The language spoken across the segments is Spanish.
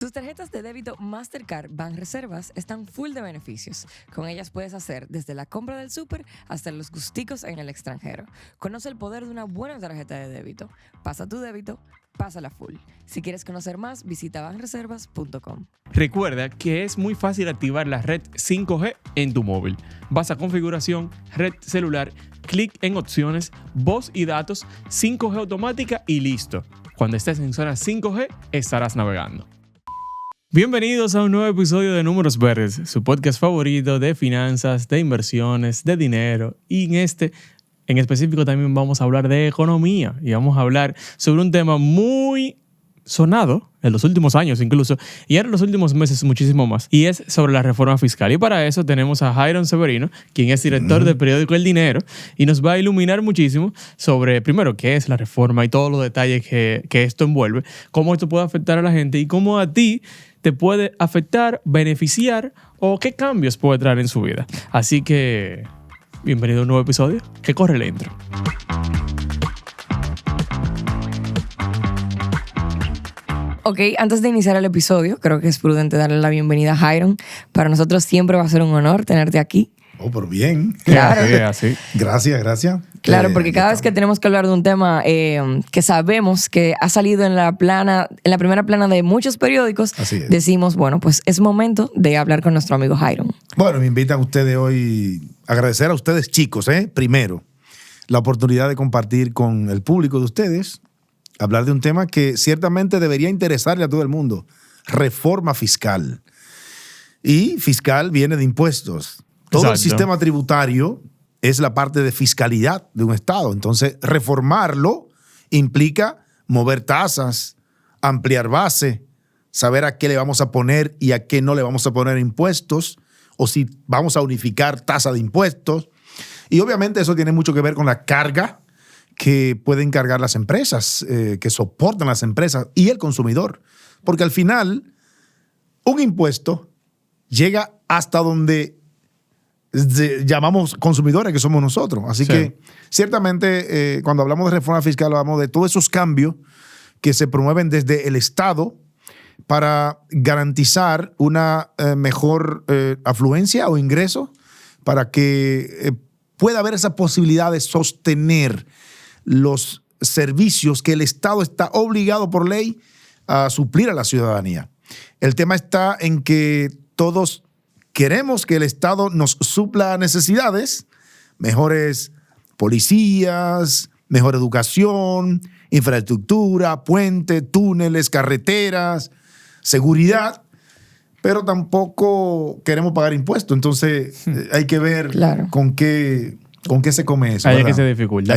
Tus tarjetas de débito Mastercard Banreservas están full de beneficios. Con ellas puedes hacer desde la compra del súper hasta los gusticos en el extranjero. Conoce el poder de una buena tarjeta de débito. Pasa tu débito, pásala full. Si quieres conocer más, visita banreservas.com. Recuerda que es muy fácil activar la red 5G en tu móvil. Vas a configuración, red celular, clic en opciones, voz y datos, 5G automática y listo. Cuando estés en zona 5G, estarás navegando. Bienvenidos a un nuevo episodio de Números Verdes, su podcast favorito de finanzas, de inversiones, de dinero. Y en específico también vamos a hablar de economía y vamos a hablar sobre un tema muy sonado en los últimos años incluso, y ahora en los últimos meses muchísimo más, y es sobre la reforma fiscal. Y para eso tenemos a Jairon Severino, quien es director del periódico El Dinero, y nos va a iluminar muchísimo sobre, primero, qué es la reforma y todos los detalles que esto envuelve, cómo esto puede afectar a la gente y cómo a ti te puede afectar, beneficiar o qué cambios puede traer en su vida. Así que, bienvenido a un nuevo episodio. Que corre la intro. Ok, antes de iniciar el episodio, creo que es prudente darle la bienvenida a Jairon. Para nosotros siempre va a ser un honor tenerte aquí. Oh, pero bien. Claro. Así. Gracias. Claro, porque cada vez que tenemos que hablar de un tema que sabemos que ha salido en la primera plana de muchos periódicos, decimos, bueno, pues es momento de hablar con nuestro amigo Jairon. Bueno, me invitan ustedes hoy, agradecer a ustedes chicos, primero, la oportunidad de compartir con el público de ustedes, hablar de un tema que ciertamente debería interesarle a todo el mundo, reforma fiscal. Y fiscal viene de impuestos. Todo Exacto. El sistema tributario es la parte de fiscalidad de un Estado. Entonces, reformarlo implica mover tasas, ampliar base, saber a qué le vamos a poner y a qué no le vamos a poner impuestos, o si vamos a unificar tasa de impuestos. Y obviamente eso tiene mucho que ver con la carga que pueden cargar las empresas, que soportan las empresas y el consumidor. Porque al final, un impuesto llega hasta donde llamamos consumidores, que somos nosotros. Así que ciertamente cuando hablamos de reforma fiscal hablamos de todos esos cambios que se promueven desde el Estado para garantizar una mejor afluencia o ingreso, para que pueda haber esa posibilidad de sostener los servicios que el Estado está obligado por ley a suplir a la ciudadanía. El tema está en que todos queremos que el Estado nos supla necesidades, mejores policías, mejor educación, infraestructura, puentes, túneles, carreteras, seguridad, pero tampoco queremos pagar impuestos. Entonces hay que ver con qué se come eso. Ahí es que se dificulta.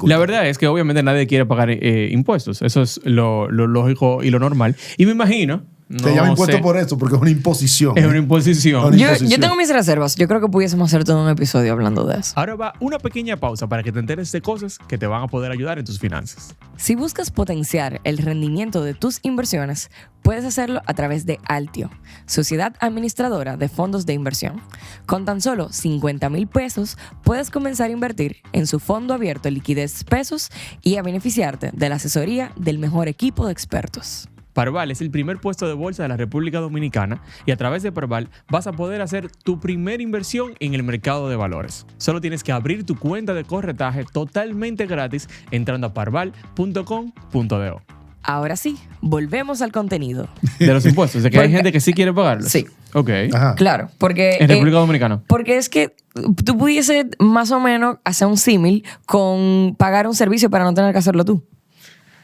La verdad es que obviamente nadie quiere pagar impuestos. Eso es lo lógico y lo normal. Y me imagino... Se llama impuesto por eso, porque es una imposición. Es una imposición. Yo tengo mis reservas. Yo creo que pudiésemos hacer todo un episodio hablando de eso. Ahora va una pequeña pausa para que te enteres de cosas que te van a poder ayudar en tus finanzas. Si buscas potenciar el rendimiento de tus inversiones, puedes hacerlo a través de Altio, Sociedad Administradora de Fondos de Inversión. Con tan solo 50,000 pesos, puedes comenzar a invertir en su fondo abierto Liquidez Pesos y a beneficiarte de la asesoría del mejor equipo de expertos. Parval es el primer puesto de bolsa de la República Dominicana y a través de Parval vas a poder hacer tu primera inversión en el mercado de valores. Solo tienes que abrir tu cuenta de corretaje totalmente gratis entrando a parval.com.do. Ahora sí, volvemos al contenido. De los impuestos, de que hay gente que sí quiere pagarlos. Sí. Ok. Ajá. Claro, porque... En República Dominicana. Porque es que tú pudieses más o menos hacer un símil con pagar un servicio para no tener que hacerlo tú.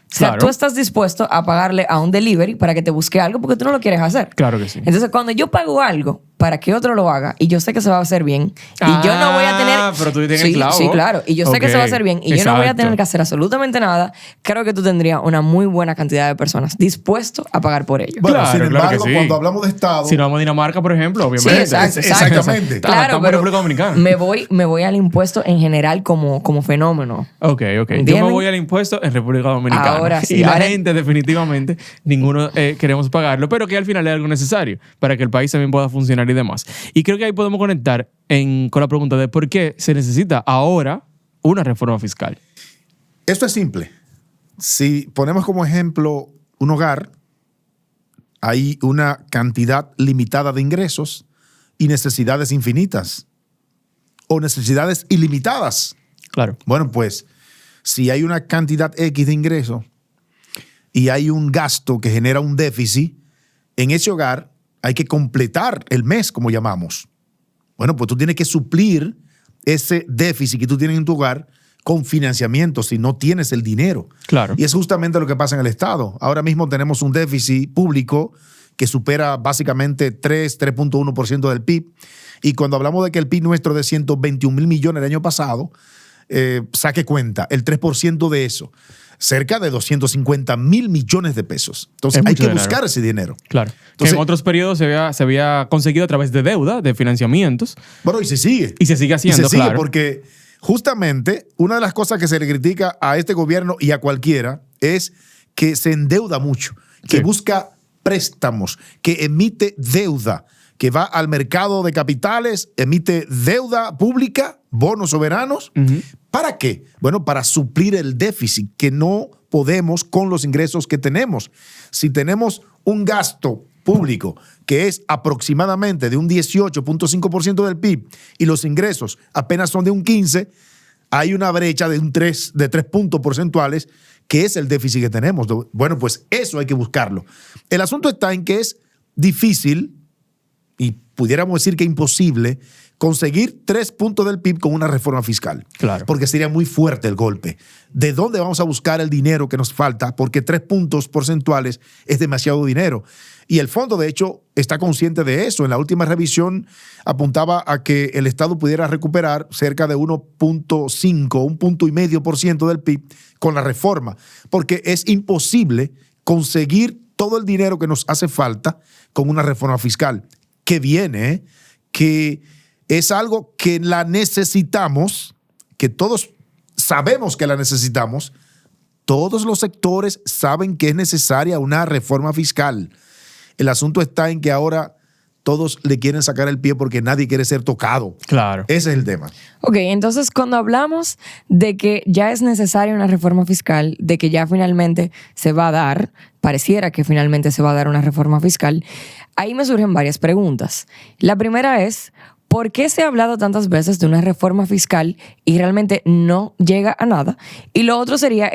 O sea, Claro. tú estás dispuesto a pagarle a un delivery para que te busque algo porque tú no lo quieres hacer. Claro que sí. Entonces, cuando yo pago algo para que otro lo haga y yo sé que se va a hacer bien y yo no voy a tener... pero tú tienes sí, el clavo. Sí, claro. Y yo sé que se va a hacer bien y yo no voy a tener que hacer absolutamente nada. Creo que tú tendrías una muy buena cantidad de personas dispuestos a pagar por ello. Bueno, Claro, sin claro embargo, que sí. cuando hablamos de Estado... Si no vamos a Dinamarca, por ejemplo, Sí, obviamente. exacto. Exactamente. Claro, Estamos en pero República Dominicana. me voy al impuesto en general como fenómeno. Ok. Yo ¿Entienden? me voy al impuesto en República Dominicana. Ahora sí, y la ahora- gente, definitivamente, ninguno queremos pagarlo, pero que al final es algo necesario para que el país también pueda funcionar y demás. Y creo que ahí podemos conectar con la pregunta de por qué se necesita ahora una reforma fiscal. Esto es simple. Si ponemos como ejemplo un hogar, hay una cantidad limitada de ingresos y necesidades infinitas o necesidades ilimitadas. Claro. Bueno, pues si hay una cantidad X de ingresos y hay un gasto que genera un déficit, en ese hogar hay que completar el mes, como llamamos. Bueno, pues tú tienes que suplir ese déficit que tú tienes en tu hogar con financiamiento si no tienes el dinero. Claro. Y es justamente lo que pasa en el Estado. Ahora mismo tenemos un déficit público que supera básicamente 3.1% del PIB. Y cuando hablamos de que el PIB nuestro de 121,000 millones el año pasado, saque cuenta, el 3% de eso, cerca de 250,000 millones de pesos. Entonces hay que buscar ese dinero. Claro. Entonces, que en otros periodos se había conseguido a través de deuda, de financiamientos. Bueno, y se sigue. Y se sigue haciendo, y se sigue claro. porque justamente una de las cosas que se le critica a este gobierno y a cualquiera es que se endeuda mucho, que busca préstamos, que emite deuda, que va al mercado de capitales, emite deuda pública, bonos soberanos. ¿Para qué? Bueno, para suplir el déficit que no podemos con los ingresos que tenemos. Si tenemos un gasto público que es aproximadamente de un 18.5% del PIB y los ingresos apenas son de un 15%, hay una brecha de 3 puntos porcentuales que es el déficit que tenemos. Bueno, pues eso hay que buscarlo. El asunto está en que es difícil y pudiéramos decir que imposible conseguir 3 puntos del PIB con una reforma fiscal. Claro. Porque sería muy fuerte el golpe. ¿De dónde vamos a buscar el dinero que nos falta? Porque 3 puntos porcentuales es demasiado dinero. Y el fondo, de hecho, está consciente de eso. En la última revisión apuntaba a que el Estado pudiera recuperar cerca de 1.5, 1.5% del PIB con la reforma. Porque es imposible conseguir todo el dinero que nos hace falta con una reforma fiscal. Que viene, que es algo que la necesitamos, que todos sabemos que la necesitamos, todos los sectores saben que es necesaria una reforma fiscal. El asunto está en que ahora todos le quieren sacar el pie porque nadie quiere ser tocado. Claro. Ese es el tema. Ok, entonces cuando hablamos de que ya es necesaria una reforma fiscal, de que ya finalmente se va a dar, pareciera que finalmente se va a dar una reforma fiscal, ahí me surgen varias preguntas. La primera es, ¿por qué se ha hablado tantas veces de una reforma fiscal y realmente no llega a nada? Y lo otro sería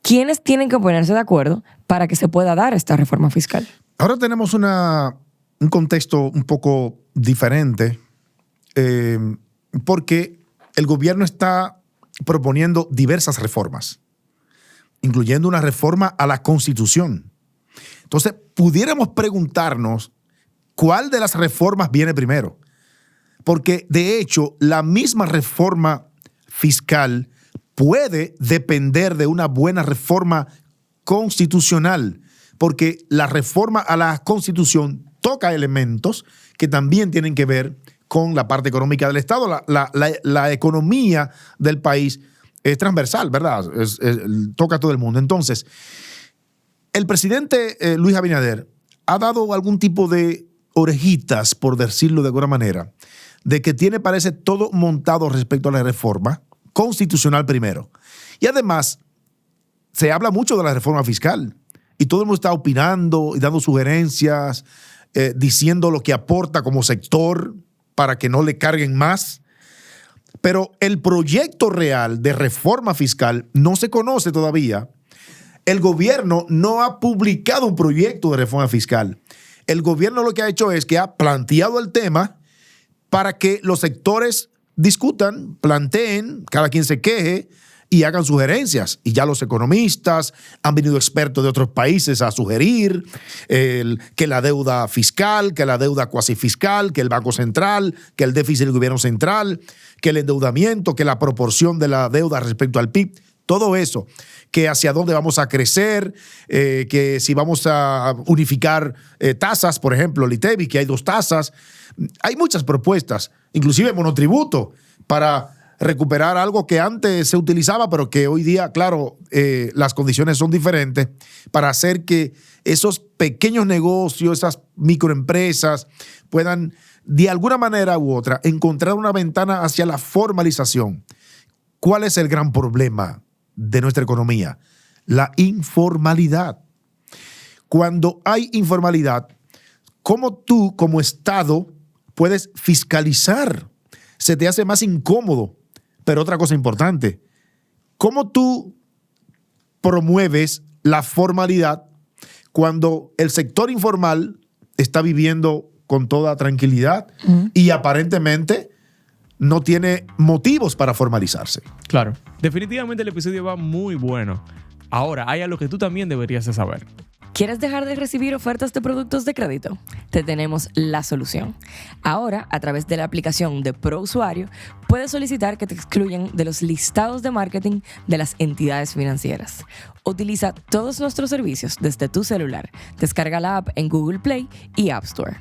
¿quiénes tienen que ponerse de acuerdo para que se pueda dar esta reforma fiscal? Ahora tenemos un contexto un poco diferente porque el gobierno está proponiendo diversas reformas, incluyendo una reforma a la Constitución. Entonces, pudiéramos preguntarnos cuál de las reformas viene primero. Porque, de hecho, la misma reforma fiscal puede depender de una buena reforma constitucional, porque la reforma a la Constitución toca elementos que también tienen que ver con la parte económica del Estado. La economía del país es transversal, ¿verdad? Toca a todo el mundo. Entonces, el presidente Luis Abinader ha dado algún tipo de orejitas, por decirlo de alguna manera, de que tiene, parece, todo montado respecto a la reforma constitucional primero. Y además, se habla mucho de la reforma fiscal y todo el mundo está opinando y dando sugerencias, diciendo lo que aporta como sector para que no le carguen más. Pero el proyecto real de reforma fiscal no se conoce todavía. El gobierno no ha publicado un proyecto de reforma fiscal. El gobierno lo que ha hecho es que ha planteado el tema para que los sectores discutan, planteen, cada quien se queje y hagan sugerencias. Y ya los economistas, han venido expertos de otros países a sugerir que la deuda fiscal, que la deuda cuasi fiscal, que el Banco Central, que el déficit del gobierno central, que el endeudamiento, que la proporción de la deuda respecto al PIB, todo eso, que hacia dónde vamos a crecer, que si vamos a unificar tasas, por ejemplo, el ITEVI, que hay 2 tasas. Hay muchas propuestas, inclusive monotributo, para recuperar algo que antes se utilizaba, pero que hoy día, claro, las condiciones son diferentes, para hacer que esos pequeños negocios, esas microempresas, puedan, de alguna manera u otra, encontrar una ventana hacia la formalización. ¿Cuál es el gran problema de nuestra economía? La informalidad. cuando hay informalidad, ¿cómo tú como Estado puedes fiscalizar? Se te hace más incómodo. Pero otra cosa importante, ¿cómo tú promueves la formalidad cuando el sector informal está viviendo con toda tranquilidad y aparentemente no tiene motivos para formalizarse? Claro. Definitivamente el episodio va muy bueno. Ahora, hay algo que tú también deberías de saber. ¿Quieres dejar de recibir ofertas de productos de crédito? Te tenemos la solución. Ahora, a través de la aplicación de ProUsuario, puedes solicitar que te excluyan de los listados de marketing de las entidades financieras. Utiliza todos nuestros servicios desde tu celular. Descarga la app en Google Play y App Store.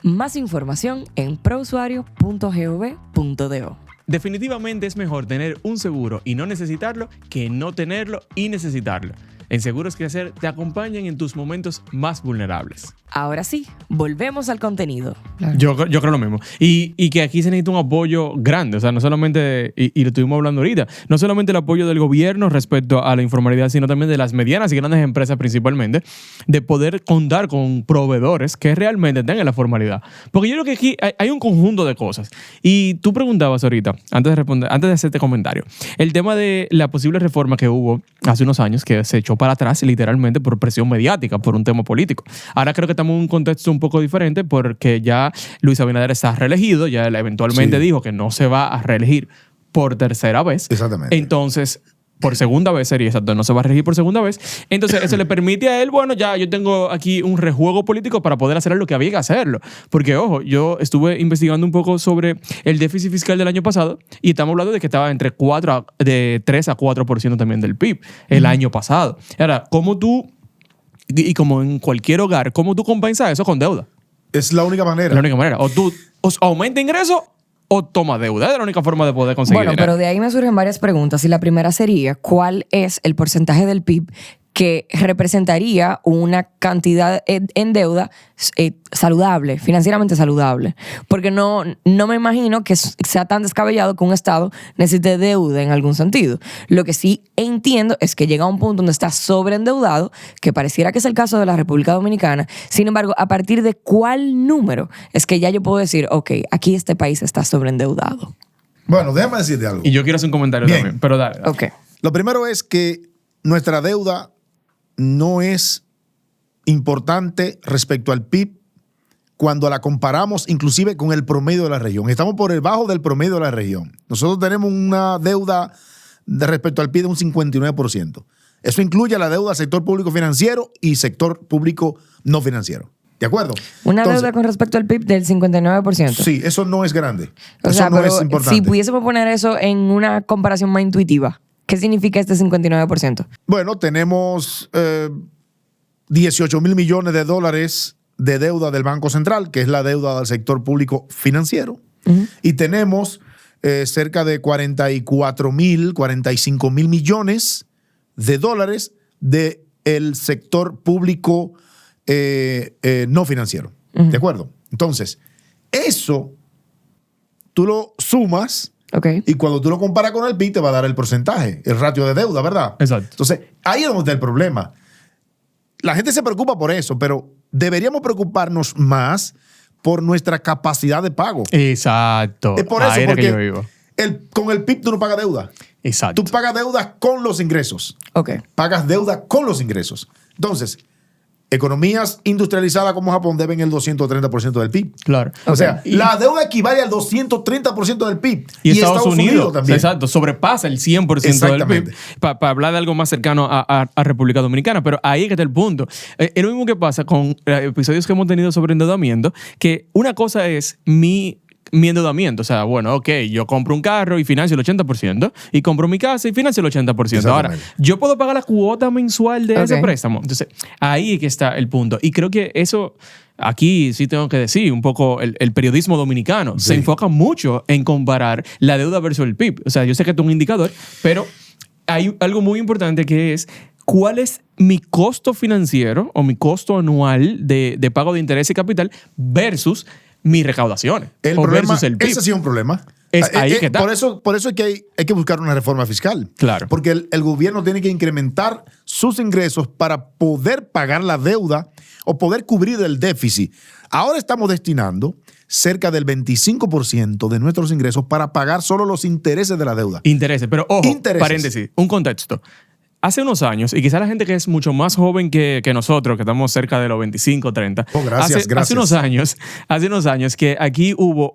Más información en prousuario.gov.do. Definitivamente es mejor tener un seguro y no necesitarlo que no tenerlo y necesitarlo. En Seguros Crecer te acompañan en tus momentos más vulnerables. Ahora sí, volvemos al contenido. Yo creo lo mismo. Y que aquí se necesita un apoyo grande. O sea, no solamente, y lo estuvimos hablando ahorita, no solamente el apoyo del gobierno respecto a la informalidad, sino también de las medianas y grandes empresas principalmente, de poder contar con proveedores que realmente tengan la formalidad. Porque yo creo que aquí hay un conjunto de cosas. Y tú preguntabas ahorita, antes de hacer este comentario, el tema de la posible reforma que hubo hace unos años, que se echó para atrás literalmente por presión mediática, por un tema político. Ahora creo que estamos en un contexto un poco diferente porque ya Luis Abinader está reelegido, ya él eventualmente dijo que no se va a reelegir por tercera vez. Exactamente. Entonces, por segunda vez sería exacto, no se va a reelegir por segunda vez. Entonces, eso le permite a él, bueno, ya yo tengo aquí un rejuego político para poder hacer lo que había que hacerlo. Porque, ojo, yo estuve investigando un poco sobre el déficit fiscal del año pasado y estamos hablando de que estaba entre 3 a 4% también del PIB el año pasado. Ahora, ¿cómo tú, y como en cualquier hogar, cómo tú compensas eso con deuda? Es la única manera. La única manera. O tú aumenta ingresos o toma deuda. Es la única forma de poder conseguir Bueno, dinero. pero de ahí me surgen varias preguntas. Y la primera sería, ¿cuál es el porcentaje del PIB que representaría una cantidad en deuda saludable, financieramente saludable? Porque no me imagino que sea tan descabellado que un Estado necesite deuda en algún sentido. Lo que sí entiendo es que llega a un punto donde está sobreendeudado, que pareciera que es el caso de la República Dominicana. Sin embargo, ¿a partir de cuál número es que ya yo puedo decir, ok, aquí este país está sobreendeudado? Bueno, déjame decirte algo. Y yo quiero hacer un comentario Bien. también, pero dale. Ok. Lo primero es que nuestra deuda no es importante respecto al PIB cuando la comparamos inclusive con el promedio de la región. Estamos por debajo del promedio de la región. Nosotros tenemos una deuda respecto al PIB de un 59%. Eso incluye la deuda del sector público financiero y sector público no financiero. ¿De acuerdo? Una Entonces, deuda con respecto al PIB del 59%. Sí, eso no es grande. O Eso sea, no pero es importante. si pudiésemos poner eso en una comparación más intuitiva, ¿qué significa este 59%? Bueno, tenemos 18 mil millones de dólares de deuda del Banco Central, que es la deuda del sector público financiero. Y tenemos cerca de 45 mil millones de dólares del sector público no financiero. ¿De acuerdo? Entonces, eso tú lo sumas. Okay. Y cuando tú lo comparas con el PIB, te va a dar el porcentaje, el ratio de deuda, ¿verdad? Exacto. Entonces, ahí es donde está el problema. La gente se preocupa por eso, pero deberíamos preocuparnos más por nuestra capacidad de pago. Exacto. Es por eso, Ahí era que yo porque iba. con el PIB tú no pagas deuda. Exacto. Tú pagas deuda con los ingresos. Ok. Pagas deuda con los ingresos. Entonces, economías industrializadas como Japón deben el 230% del PIB. Claro. O sea, la deuda equivale al 230% del PIB. Y Estados Unidos también. Exacto, sobrepasa el 100% del PIB. Para hablar de algo más cercano a República Dominicana. Pero ahí es que está el punto. Es lo mismo que pasa con episodios que hemos tenido sobre endeudamiento, que una cosa es mi endeudamiento. O sea, bueno, ok, yo compro un carro y financio el 80%, y compro mi casa y financio el 80%. Ahora, yo puedo pagar la cuota mensual de ese préstamo. Entonces, ahí es que está el punto. Y creo que eso, aquí sí tengo que decir, un poco el periodismo dominicano se enfoca mucho en comparar la deuda versus el PIB. O sea, yo sé que esto es un indicador, pero hay algo muy importante que es cuál es mi costo financiero o mi costo anual de pago de interés y capital versus mis recaudaciones. El o problema, versus el PIB. ese sí es un problema. Es ahí que está. Por eso es que hay que buscar una reforma fiscal. Claro. Porque el gobierno tiene que incrementar sus ingresos para poder pagar la deuda o poder cubrir el déficit. Ahora estamos destinando cerca del 25% de nuestros ingresos para pagar solo los intereses de la deuda. Intereses. Pero ojo, Intereses. paréntesis, un contexto. Hace unos años, y quizá la gente que es mucho más joven que nosotros, que estamos cerca de los 25, 30. Oh, gracias. Hace unos años que aquí hubo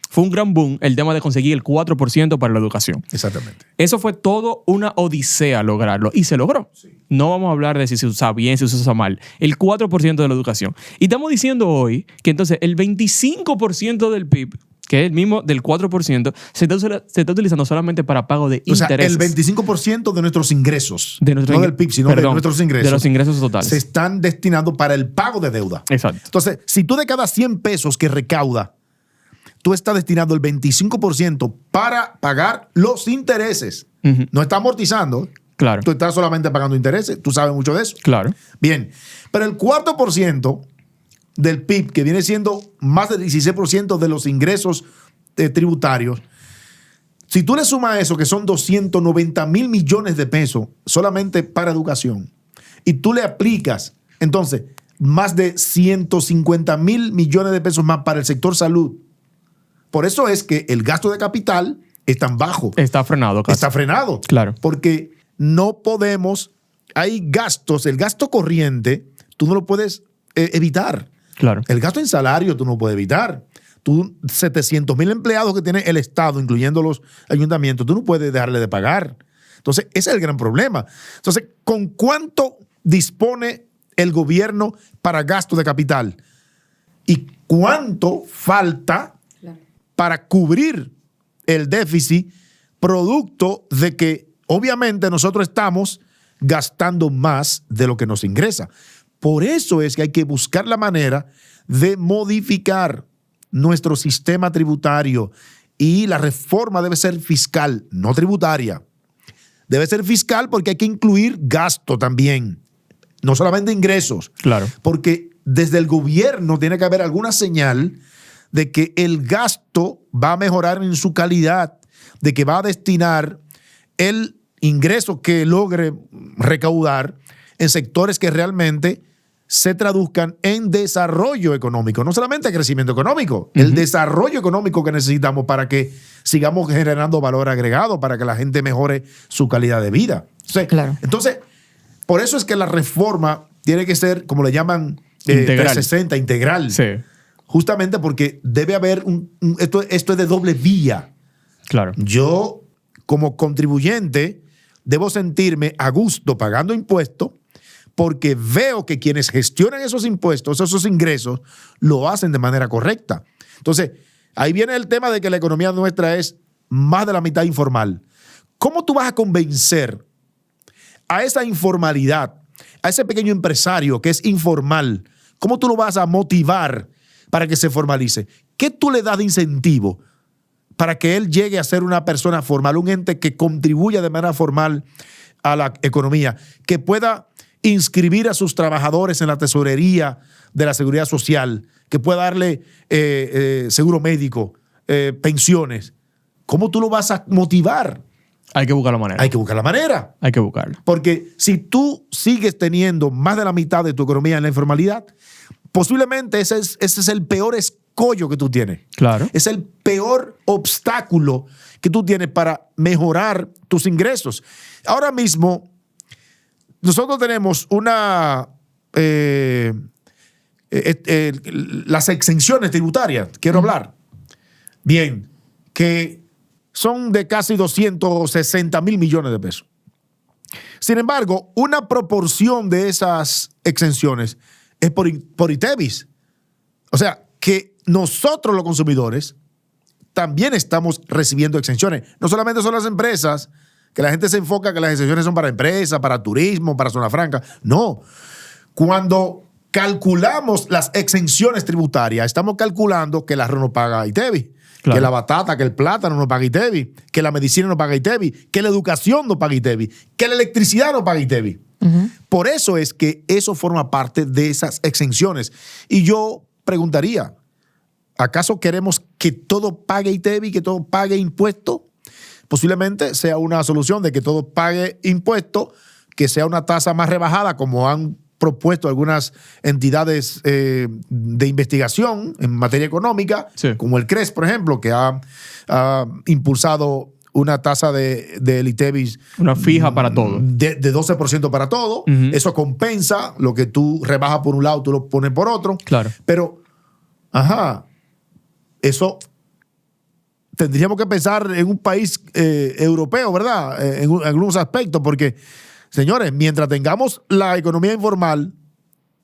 fue un gran boom el tema de conseguir el 4% para la educación. Exactamente. Eso fue todo una odisea lograrlo y se logró. Sí. No vamos a hablar de si se usa bien, si se usa mal. El 4% de la educación. Y estamos diciendo hoy que entonces el 25% del PIB, que es el mismo del 4%, se está utilizando solamente para pago de intereses. O sea, el 25% de nuestros ingresos, no del PIB, sino de nuestros ingresos. De los ingresos totales. Se están destinando para el pago de deuda. Exacto. Entonces, si tú de cada 100 pesos que recauda, tú estás destinando el 25% para pagar los intereses. Uh-huh. No está amortizando. Claro. Tú estás solamente pagando intereses. Tú sabes mucho de eso. Claro. Bien. Pero el 4% del PIB, que viene siendo más del 16% de los ingresos tributarios, si tú le sumas eso, que son 290,000 millones de pesos solamente para educación, y tú le aplicas, entonces, más de 150,000 millones de pesos más para el sector salud. Por eso es que el gasto de capital es tan bajo. Está frenado. Casi. Está frenado. Claro. Porque no podemos, hay gastos, el gasto corriente, tú no lo puedes evitar. Claro. El gasto en salario tú no puedes evitar. Tú, 700,000 empleados que tiene el Estado, incluyendo los ayuntamientos, tú no puedes dejarle de pagar. Entonces, ese es el gran problema. Entonces, ¿con cuánto dispone el gobierno para gasto de capital? ¿Y cuánto falta para cubrir el déficit producto de que obviamente nosotros estamos gastando más de lo que nos ingresa? Por eso es que hay que buscar la manera de modificar nuestro sistema tributario, y la reforma debe ser fiscal, no tributaria. Debe ser fiscal porque hay que incluir gasto también, no solamente ingresos. Claro. Porque desde el gobierno tiene que haber alguna señal de que el gasto va a mejorar en su calidad, de que va a destinar el ingreso que logre recaudar en sectores que realmente se traduzcan en desarrollo económico, no solamente crecimiento económico, el desarrollo económico que necesitamos para que sigamos generando valor agregado, para que la gente mejore su calidad de vida. Claro. Entonces, por eso es que la reforma tiene que ser, como le llaman, integral. 360, integral. Sí. Justamente porque debe haber esto es de doble vía. Claro. Yo, como contribuyente, debo sentirme a gusto pagando impuestos porque veo que quienes gestionan esos impuestos, esos ingresos, lo hacen de manera correcta. Entonces, ahí viene el tema de que la economía nuestra es más de la mitad informal. ¿Cómo tú vas a convencer a esa informalidad, a ese pequeño empresario que es informal? ¿Cómo tú lo vas a motivar para que se formalice? ¿Qué tú le das de incentivo para que él llegue a ser una persona formal, un ente que contribuya de manera formal a la economía, que pueda inscribir a sus trabajadores en la tesorería de la seguridad social, que pueda darle seguro médico, pensiones? ¿Cómo tú lo vas a motivar? Hay que buscar la manera. Hay que buscar la manera. Hay que buscarla. Porque si tú sigues teniendo más de la mitad de tu economía en la informalidad, posiblemente ese es el peor escollo que tú tienes. Claro. Es el peor obstáculo que tú tienes para mejorar tus ingresos. Ahora mismo, nosotros tenemos las exenciones tributarias, quiero hablar. Bien, que son de casi 260,000 millones de pesos. Sin embargo, una proporción de esas exenciones es por ITEVIS. O sea, que nosotros los consumidores también estamos recibiendo exenciones. No solamente son las empresas, que la gente se enfoca que las exenciones son para empresas, para turismo, para zona franca. No. Cuando calculamos las exenciones tributarias, estamos calculando que el arroz no paga ITEVIS, claro, que la batata, que el plátano no paga ITEVIS, que la medicina no paga ITEVIS, que la educación no paga ITEVIS, que la electricidad no paga ITEVIS. Por eso es que eso forma parte de esas exenciones. Y yo preguntaría, ¿Acaso queremos que todo pague ITEVI, que todo pague impuesto? Posiblemente sea una solución de que todo pague impuesto, que sea una tasa más rebajada, como han propuesto algunas entidades de investigación en materia económica, sí, como el CRES, por ejemplo, que ha impulsado una tasa del ITEVI una fija para todo. De 12% para todo. Uh-huh. Eso compensa lo que tú rebajas por un lado, tú lo pones por otro. Claro. Pero, eso tendríamos que pensar en un país europeo, ¿verdad? En algunos aspectos, porque, señores, mientras tengamos la economía informal,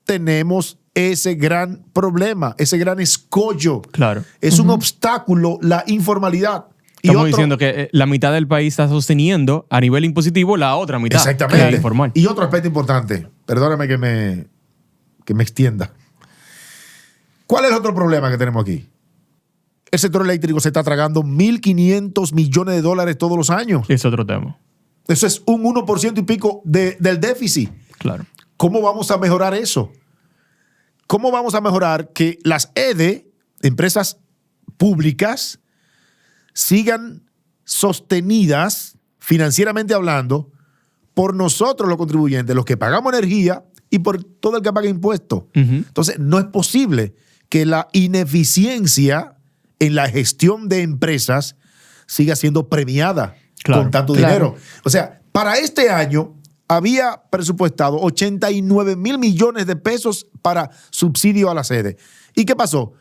tenemos ese gran problema, ese gran escollo. Claro. Es un obstáculo la informalidad. Estamos diciendo que la mitad del país está sosteniendo a nivel impositivo la otra mitad. Exactamente. Que es informal. Y otro aspecto importante, perdóname que me extienda. ¿Cuál es el otro problema que tenemos aquí? El sector eléctrico se está tragando 1.500 millones de dólares todos los años. Es otro tema. Eso es un 1% y pico del déficit. Claro. ¿Cómo vamos a mejorar eso? ¿Cómo vamos a mejorar que las EDE, empresas públicas, sigan sostenidas, financieramente hablando, por nosotros los contribuyentes, los que pagamos energía y por todo el que paga impuestos? Uh-huh. Entonces, no es posible que la ineficiencia en la gestión de empresas siga siendo premiada con tanto dinero. O sea, para este año había presupuestado 89,000 millones de pesos para subsidio a la sede. ¿Y qué pasó?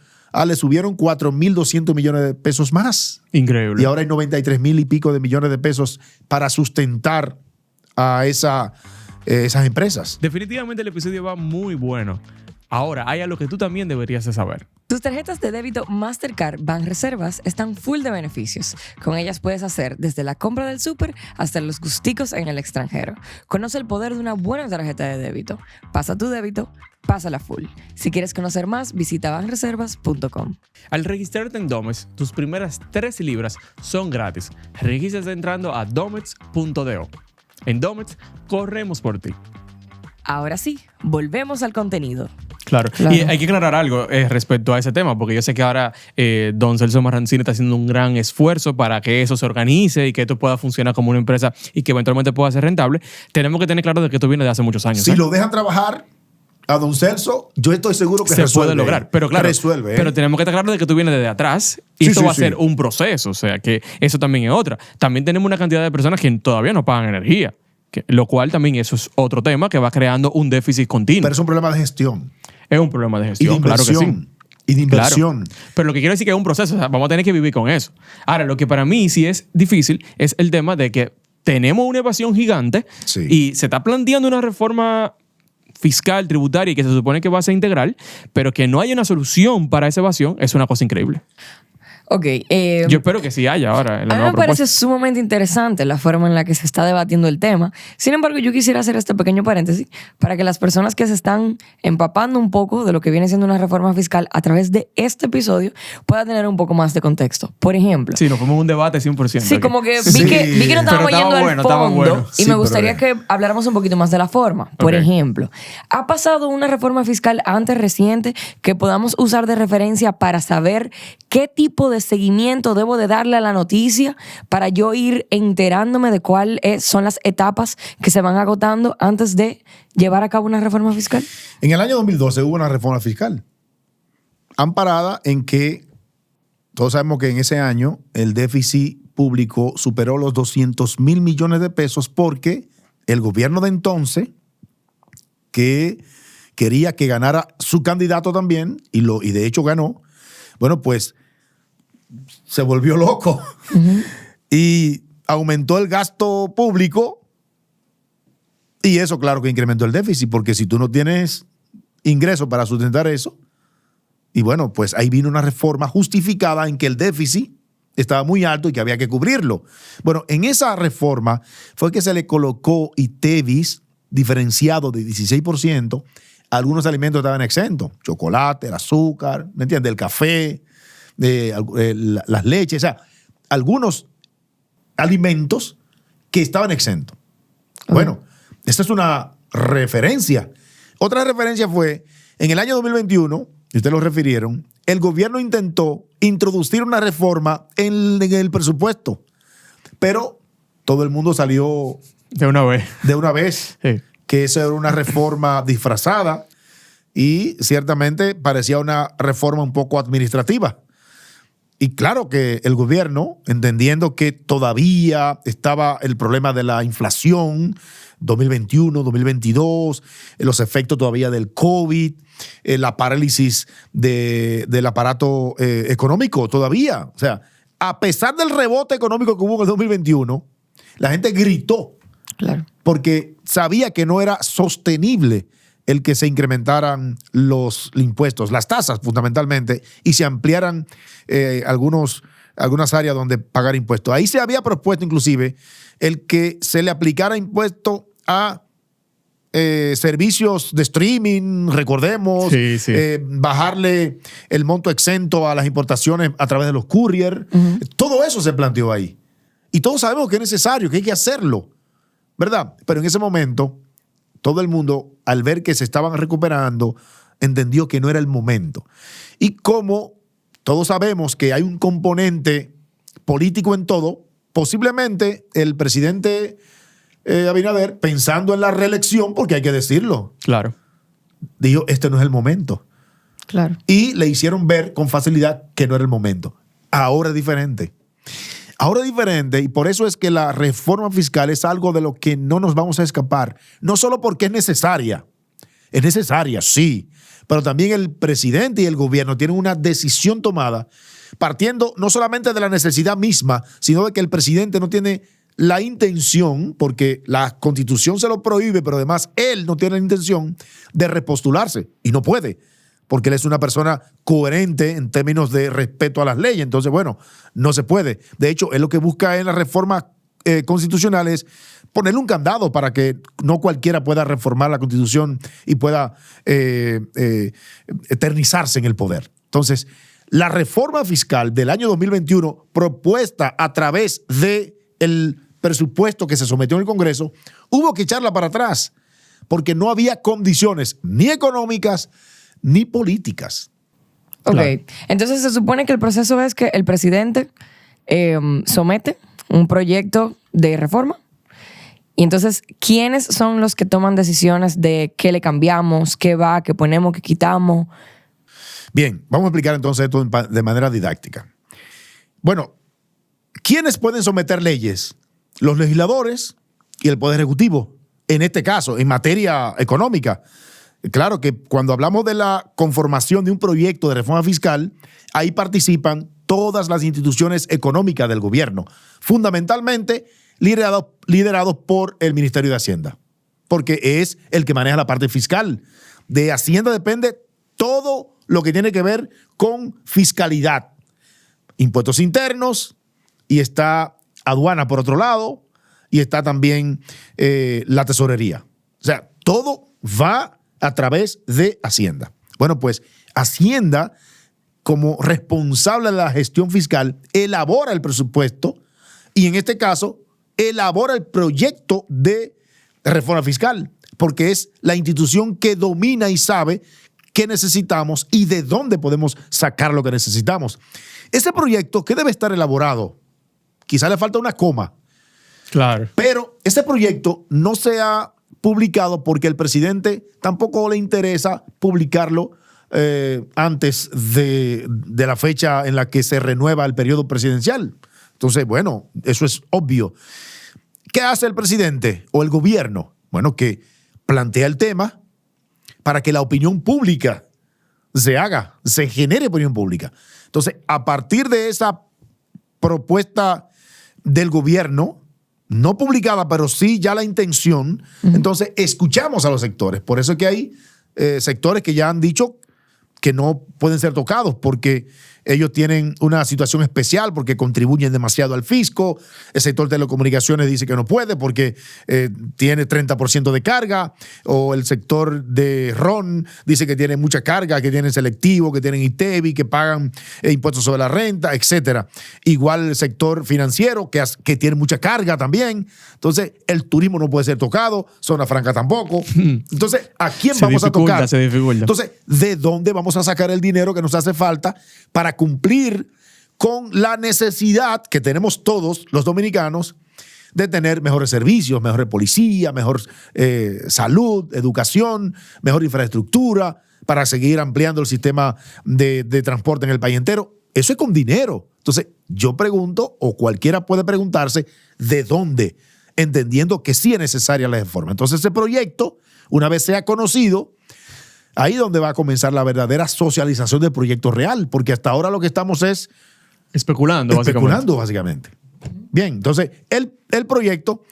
Le subieron 4,200 millones de pesos más. Increíble. Y ahora hay 93,000 y pico de millones de pesos para sustentar a esas empresas. Definitivamente el episodio va muy bueno. Ahora, hay algo que tú también deberías de saber. Tus tarjetas de débito Mastercard Banreservas están full de beneficios. Con ellas puedes hacer desde la compra del súper hasta los gusticos en el extranjero. Conoce el poder de una buena tarjeta de débito. Pasa tu débito, pásala full. Si quieres conocer más, visita banreservas.com. Al registrarte en Domex, tus primeras 3 libras son gratis. Regístrate entrando a domex.do. En Domex, corremos por ti. Ahora sí, volvemos al contenido. Claro. Y hay que aclarar algo respecto a ese tema, porque yo sé que ahora don Celso Marrancini está haciendo un gran esfuerzo para que eso se organice y que esto pueda funcionar como una empresa y que eventualmente pueda ser rentable. Tenemos que tener claro de que esto viene de hace muchos años. Si lo dejan trabajar a don Celso, yo estoy seguro que se resuelve. Puede lograr. Pero claro, resuelve. Pero tenemos que estar claros de que tú vienes desde atrás y esto va a ser un proceso. O sea, que eso también es otra. También tenemos una cantidad de personas que todavía no pagan energía. Lo cual también eso es otro tema que va creando un déficit continuo. Pero es un problema de gestión. Es un problema de gestión, y de inversión, claro que sí. Y de inversión. Claro. Pero lo que quiero decir es que es un proceso. O sea, vamos a tener que vivir con eso. Ahora, lo que para mí sí es difícil es el tema de que tenemos una evasión gigante y se está planteando una reforma fiscal, tributaria y que se supone que va a ser integral, pero que no hay una solución para esa evasión es una cosa increíble. Ok. Yo espero que sí haya ahora en la a mí nueva me parece propuesta. sumamente interesante la forma en la que se está debatiendo el tema. Sin embargo, yo quisiera hacer este pequeño paréntesis para que las personas que se están empapando un poco de lo que viene siendo una reforma fiscal a través de este episodio puedan tener un poco más de contexto. Por ejemplo. Sí, nos fuimos un debate 100%. Sí, aquí. como que vi que no estábamos yendo al fondo y me gustaría que habláramos un poquito más de la forma. Por ejemplo, ¿ha pasado una reforma fiscal antes reciente que podamos usar de referencia para saber qué tipo de seguimiento debo de darle a la noticia para yo ir enterándome de cuáles son las etapas que se van agotando antes de llevar a cabo una reforma fiscal? En el año 2012 hubo una reforma fiscal amparada en que todos sabemos que en ese año el déficit público superó los 200,000 millones de pesos porque el gobierno de entonces, que quería que ganara su candidato también, y de hecho ganó, bueno, pues se volvió loco y aumentó el gasto público y eso claro que incrementó el déficit, porque si tú no tienes ingresos para sustentar eso, y bueno, pues ahí vino una reforma justificada en que el déficit estaba muy alto y que había que cubrirlo. Bueno, en esa reforma fue que se le colocó ITEVIS diferenciado de 16%, algunos alimentos estaban exentos, chocolate, el azúcar, ¿me entiendes? El café, las leches, o sea, algunos alimentos que estaban exentos. Bueno, esta es una referencia. Otra referencia fue en el año 2021, y ustedes lo refirieron, el gobierno intentó introducir una reforma en el presupuesto, pero todo el mundo salió De una vez. de una vez, Sí. que eso era una reforma disfrazada y ciertamente parecía una reforma un poco administrativa. Y claro que el gobierno, entendiendo que todavía estaba el problema de la inflación, 2021, 2022, los efectos todavía del COVID, la parálisis del aparato económico todavía. O sea, a pesar del rebote económico que hubo en el 2021, la gente gritó Claro. porque sabía que no era sostenible el que se incrementaran los impuestos, las tasas fundamentalmente, y se ampliaran algunas áreas donde pagar impuestos. Ahí se había propuesto inclusive el que se le aplicara impuesto a servicios de streaming, recordemos, Sí, sí. bajarle el monto exento a las importaciones a través de los courier. Todo eso se planteó ahí. Y todos sabemos que es necesario, que hay que hacerlo, ¿verdad? Pero en ese momento, todo el mundo, al ver que se estaban recuperando, entendió que no era el momento. Y como todos sabemos que hay un componente político en todo, posiblemente el presidente Abinader, pensando en la reelección, porque hay que decirlo, Claro. dijo, este no es el momento. Claro. Y le hicieron ver con facilidad que no era el momento. Ahora es diferente. Ahora es diferente y por eso es que la reforma fiscal es algo de lo que no nos vamos a escapar. No solo porque es necesaria, sí, pero también el presidente y el gobierno tienen una decisión tomada partiendo no solamente de la necesidad misma, sino de que el presidente no tiene la intención, porque la Constitución se lo prohíbe, pero además él no tiene la intención de repostularse y no puede, porque él es una persona coherente en términos de respeto a las leyes. Entonces, bueno, no se puede. De hecho, él lo que busca en las reformas constitucionales es ponerle un candado para que no cualquiera pueda reformar la Constitución y pueda eternizarse en el poder. Entonces, la reforma fiscal del año 2021, propuesta a través del presupuesto que se sometió en el Congreso, hubo que echarla para atrás, porque no había condiciones ni económicas ni políticas. Ok, Claro. entonces se supone que el proceso es que el presidente somete un proyecto de reforma y entonces, ¿quiénes son los que toman decisiones de qué le cambiamos, qué va, qué ponemos, qué quitamos? Bien, vamos a explicar entonces esto de manera didáctica. Bueno, ¿quiénes pueden someter leyes? Los legisladores y el Poder Ejecutivo, en este caso, en materia económica. Claro que cuando hablamos de la conformación de un proyecto de reforma fiscal, ahí participan todas las instituciones económicas del gobierno, fundamentalmente liderados por el Ministerio de Hacienda, porque es el que maneja la parte fiscal. De Hacienda depende todo lo que tiene que ver con fiscalidad, impuestos internos, y está aduana por otro lado, y está también la tesorería. O sea, todo va a través de Hacienda. Bueno, pues Hacienda, como responsable de la gestión fiscal, elabora el presupuesto y en este caso elabora el proyecto de reforma fiscal, porque es la institución que domina y sabe qué necesitamos y de dónde podemos sacar lo que necesitamos. Ese proyecto, ¿qué debe estar elaborado? Quizá le falta una coma, Claro. pero ese proyecto no se ha publicado porque el presidente tampoco le interesa publicarlo antes de la fecha en la que se renueva el periodo presidencial. Entonces, bueno, eso es obvio. ¿Qué hace el presidente o el gobierno? Bueno, que plantea el tema para que la opinión pública se genere opinión pública. Entonces, a partir de esa propuesta del gobierno, no publicada, pero sí ya la intención, entonces escuchamos a los sectores. Por eso es que hay sectores que ya han dicho que no pueden ser tocados, porque ellos tienen una situación especial porque contribuyen demasiado al fisco. El sector de telecomunicaciones dice que no puede porque tiene 30% de carga, o el sector de RON dice que tiene mucha carga, que tienen selectivo, que tienen ITEVI, que pagan impuestos sobre la renta, etcétera. Igual el sector financiero que tiene mucha carga también. Entonces, el turismo no puede ser tocado, zona franca tampoco. Entonces, ¿a quién vamos a tocar? Se dificulta. Entonces, ¿de dónde vamos a sacar el dinero que nos hace falta para cumplir con la necesidad que tenemos todos los dominicanos de tener mejores servicios, mejor policía, mejor salud, educación, mejor infraestructura, para seguir ampliando el sistema de transporte en el país entero? Eso es con dinero. Entonces, yo pregunto, o cualquiera puede preguntarse, ¿de dónde? Entendiendo que sí es necesaria la reforma. Entonces, ese proyecto, una vez sea conocido, ahí es donde va a comenzar la verdadera socialización del proyecto real, porque hasta ahora lo que estamos es especulando, básicamente. Bien, entonces el proyecto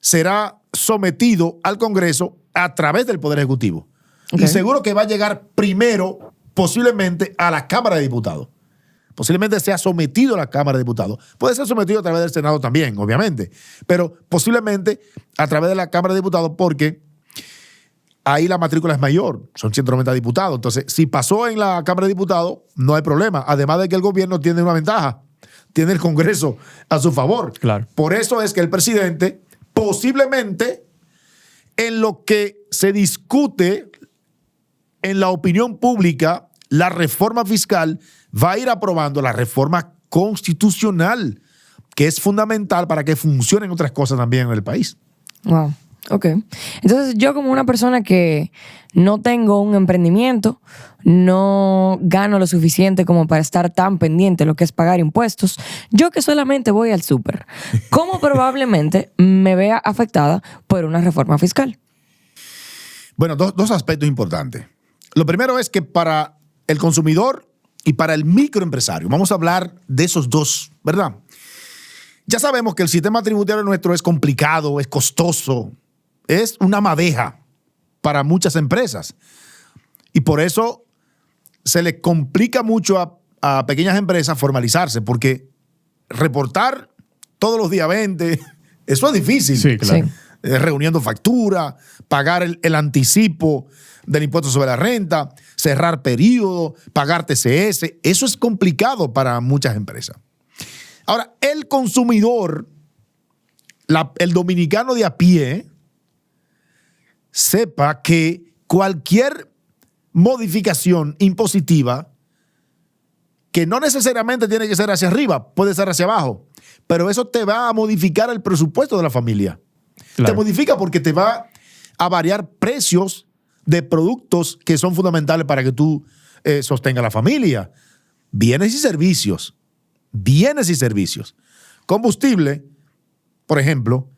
será sometido al Congreso a través del Poder Ejecutivo. Okay. Y seguro que va a llegar primero, posiblemente, a la Cámara de Diputados. Posiblemente sea sometido a la Cámara de Diputados. Puede ser sometido a través del Senado también, obviamente, pero posiblemente a través de la Cámara de Diputados, porque ahí la matrícula es mayor, son 190 diputados. Entonces, si pasó en la Cámara de Diputados, no hay problema. Además de que el gobierno tiene una ventaja, tiene el Congreso a su favor. Claro. Por eso es que el presidente, posiblemente, en lo que se discute en la opinión pública, la reforma fiscal, va a ir aprobando la reforma constitucional, que es fundamental para que funcionen otras cosas también en el país. Wow. Ok. Entonces, yo como una persona que no tengo un emprendimiento, no gano lo suficiente como para estar tan pendiente de lo que es pagar impuestos, yo que solamente voy al súper, ¿cómo probablemente me vea afectada por una reforma fiscal? Bueno, dos aspectos importantes. Lo primero es que para el consumidor y para el microempresario, vamos a hablar de esos dos, ¿verdad? Ya sabemos que el sistema tributario nuestro es complicado, es costoso, es una madeja para muchas empresas. Y por eso se le complica mucho a pequeñas empresas formalizarse, porque reportar todos los días 20, eso es difícil. Sí, claro. Sí. Reuniendo factura, pagar el anticipo del impuesto sobre la renta, cerrar periodo, pagar TCS. Eso es complicado para muchas empresas. Ahora, el consumidor, el dominicano de a pie, sepa que cualquier modificación impositiva, que no necesariamente tiene que ser hacia arriba, puede ser hacia abajo, pero eso te va a modificar el presupuesto de la familia. Claro. Te modifica porque te va a variar precios de productos que son fundamentales para que tú sostengas la familia. Bienes y servicios. Bienes y servicios. Combustible, por ejemplo,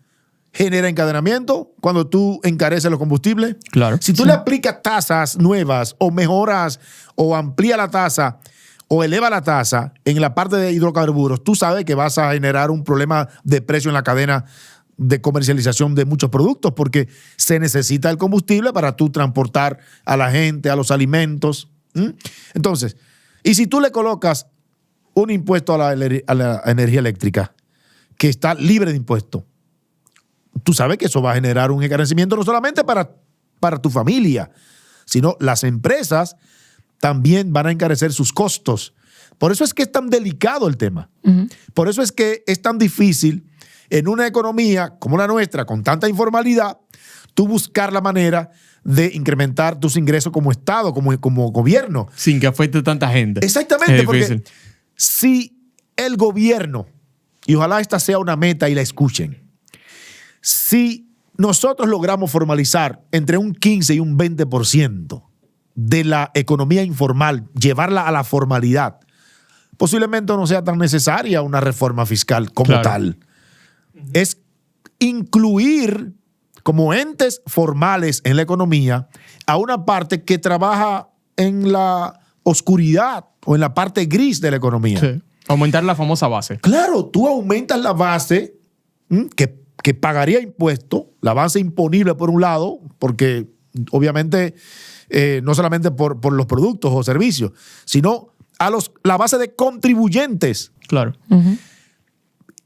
genera encadenamiento cuando tú encareces los combustibles. Claro. Si tú le aplicas tasas nuevas o mejoras o amplía la tasa o eleva la tasa en la parte de hidrocarburos, tú sabes que vas a generar un problema de precio en la cadena de comercialización de muchos productos, porque se necesita el combustible para tú transportar a la gente, a los alimentos. Entonces, y si tú le colocas un impuesto a la energía eléctrica que está libre de impuesto, tú sabes que eso va a generar un encarecimiento no solamente para tu familia, sino las empresas también van a encarecer sus costos. Por eso es que es tan delicado el tema. Por eso es que es tan difícil en una economía como la nuestra, con tanta informalidad, tú buscar la manera de incrementar tus ingresos como Estado, como gobierno. Sin que afecte a tanta gente. Exactamente, porque si el gobierno, y ojalá esta sea una meta y la escuchen, si nosotros logramos formalizar entre un 15 y un 20% de la economía informal, llevarla a la formalidad, posiblemente no sea tan necesaria una reforma fiscal como tal. Es incluir como entes formales en la economía a una parte que trabaja en la oscuridad o en la parte gris de la economía. Sí. Aumentar la famosa base. Claro, tú aumentas la base que pagaría impuestos, la base imponible por un lado, porque obviamente no solamente por los productos o servicios, sino la base de contribuyentes. Claro.